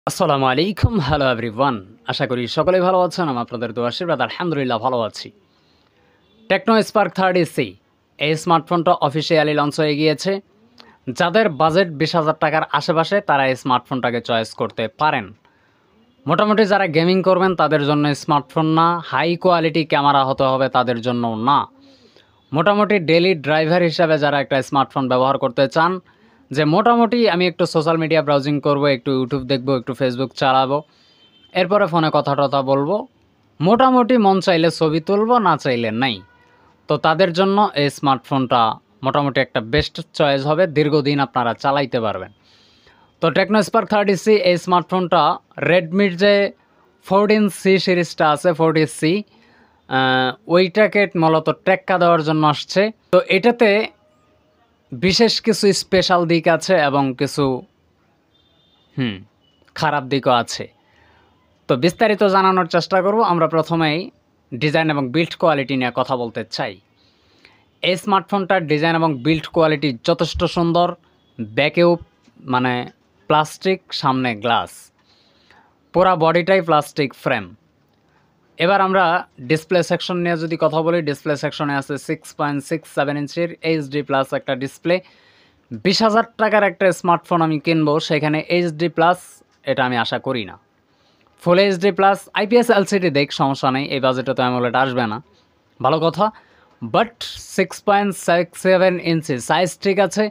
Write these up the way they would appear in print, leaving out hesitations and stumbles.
আসসালামু আলাইকুম, hello everyone. আশা করি সকলেই ভালো আছেন। আমি আপনাদের দোয়া আশীর্বাদ আলহামদুলিল্লাহ ভালো আছি। টেকনো স্পার্ক 30C এই স্মার্টফোনটা অফিসিয়ালি লঞ্চ হয়ে গিয়েছে। যাদের বাজেট 20,000 টাকার আশেপাশে তারা এই স্মার্টফোনটাকে চয়েস করতে পারেন। মোটামুটি যারা গেমিং করবেন তাদের জন্য স্মার্টফোন না, হাই কোয়ালিটি ক্যামেরা হতে হবে তাদের জন্যও না। মোটামুটি ডেইলি ড্রাইভার হিসাবে যারা একটা স্মার্টফোন ব্যবহার করতে চান, যে মোটামুটি আমি একটু সোশ্যাল মিডিয়া ব্রাউজিং করব, একটু ইউটিউব দেখব, একটু ফেসবুক চালাবো, এরপরে ফোনে কথা টথা বলবো, মোটামুটি মন চাইলে ছবি তুলবো, না চাইলে নাই, তো তাদের জন্য এই স্মার্টফোনটা মোটামুটি একটা বেস্ট চয়েস হবে। দীর্ঘদিন আপনারা চালাইতে পারবেন। তো টেকনো স্পার্ক 30C এই স্মার্টফোনটা রেডমির যে 14C সিরিজটা আছে, 40C, ওইটাকে মূলত টেক্কা দেওয়ার জন্য আসছে। তো এটাতে বিশেষ কিছু স্পেশাল দিক আছে এবং কিছু খারাপ দিকও আছে। তো বিস্তারিত জানানোর চেষ্টা করব। আমরা প্রথমেই ডিজাইন এবং বিল্ড কোয়ালিটি নিয়ে কথা বলতে চাই। এই স্মার্টফোনটার ডিজাইন এবং বিল্ড কোয়ালিটি যথেষ্ট সুন্দর। ব্যাকেও মানে প্লাস্টিক, সামনে গ্লাস, পুরা বডিটাই প্লাস্টিক ফ্রেম। এবার আমরা ডিসপ্লে সেকশন নিয়ে যদি কথা বলি, ডিসপ্লে সেকশনে আছে 6.67 ইঞ্চির এইচডি প্লাস একটা ডিসপ্লে। 20,000 টাকার একটা স্মার্টফোন আমি কিনবো, সেখানে এইচডি প্লাস এটা আমি আশা করি না। Full HD plus IPS LCD দেখ, সমস্যা নেই, এই বাজেটে তো অ্যামোলেড আসবে না, ভালো কথা। বাট 6.67 ইঞ্চি সাইজ ঠিক আছে,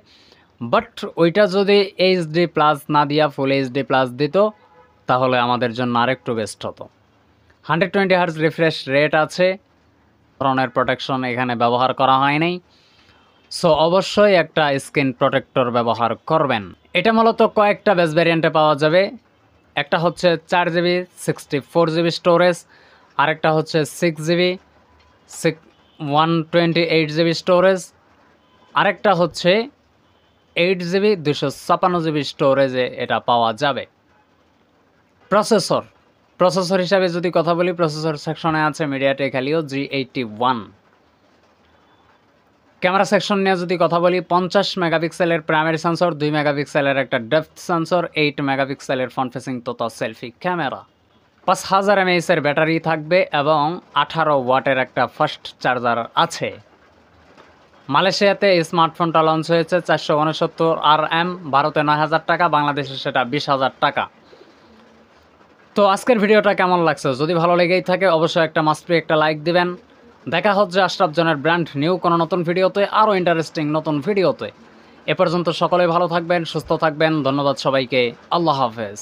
বাট ওইটা যদি এইচডি প্লাস না দিয়া ফুল এইচডি প্লাস দিত তাহলে আমাদের জন্য আরেকটু বেস্ট হতো। 120 হার্জ রিফ্রেশ রেট আছে, ধরনের প্রোটেকশন এখানে ব্যবহার করা হয় নাই। সো অবশ্যই একটা স্ক্রিন প্রোটেক্টর ব্যবহার করবেন। এটা মূলত কয়েকটা বেস ভ্যারিয়েন্টে পাওয়া যাবে। একটা হচ্ছে 4GB 64GB স্টোরেজ, আরেকটা হচ্ছে 6GB 128GB স্টোরেজ, আরেকটা হচ্ছে 8GB 256GB স্টোরেজে এটা পাওয়া যাবে। প্রসেসর হিসাবে যদি কথা বলি, প্রসেসর সেকশনে আছে MediaTek Helio G81। Camera section নিয়ে যদি কথা বলি, 50 মেগাপিক্সেলের প্রাইমারি সেন্সর, 2 মেগাপিক্সেলের একটা ডেপথ সেন্সর, 8 মেগাপিক্সেলের ফ্রন্ট ফেসিং তোতা সেলফি ক্যামেরা, 5000 mAh ব্যাটারি থাকবে এবং 18 ওয়াটের একটা ফাস্ট চার্জার আছে। মালয়েশিয়াতে এই স্মার্টফোনটা লঞ্চ হয়েছে 469 RM, ভারতে 9,000 টাকা, বাংলাদেশে সেটা 20,000 টাকা। তো আজকের ভিডিওটা কেমন লাগছে? যদি ভালো লেগেই থাকে অবশ্যই একটা মাস্ট একটা লাইক দিবেন। দেখা হচ্ছে আশরাফ জনের ব্র্যান্ড নিউ কোনো নতুন ভিডিওতে, আরও ইন্টারেস্টিং নতুন ভিডিওতে। এ পর্যন্ত সকলে ভালো থাকবেন, সুস্থ থাকবেন। ধন্যবাদ সবাইকে। আল্লাহ হাফেজ।